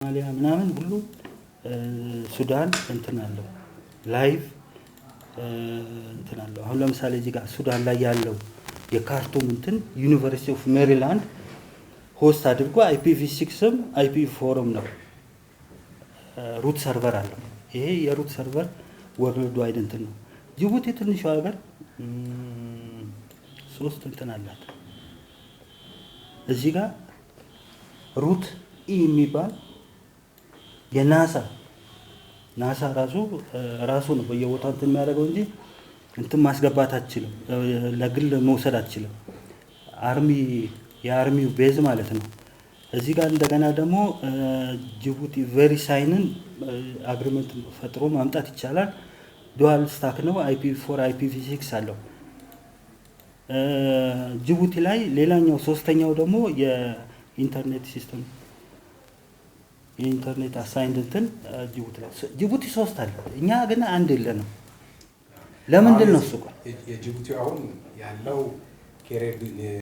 ሶማሊያ ምናምን ሁሉ ሱዳን እንትን አለው ላይቭ እንትን አለው። አሁን ለምሳሌ እዚህ ጋር ሱዳን ላይ ያለው የካርቱም እንትን ዩኒቨርሲቲ ኦፍ ሜሪላንድ ሆስት አድርጎ IPv6ም IPv4ም ነው ሩት ሰርቨር አለው። ይሄ የሩት ሰርቨር ወርልድ ዋይድ እንትን ነው። ጅቡቲ ትንሿ ሀገር ሶስት እንትን አላት። እዚህ ጋር ሩት የሚባል የናሳ ራሱ ነው በየቦታው እንትን የሚያደርገው እንጂ እንትን ማስገባት አትችልም፣ ለግል መውሰድ አትችልም። የአርሚው ቤዝ ማለት ነው። እዚህ ጋር እንደገና ደግሞ ጅቡቲ ቬሪሳይንን አግሪመንት ፈጥሮ ማምጣት ይቻላል። ዱዋል ስታክ ነው። IPv4 IPv6 አለው። ጅቡቲ ላይ ሌላኛው ሶስተኛው ደግሞ የኢንተርኔት ሲስተም የኢንተርኔት አሳይንድ እንትን ጅቡቲ ሶስት አለ። እኛ ግን አንድ የለንም። ለምንድን ነው እሱ? የጅቡቲ አሁን ያለው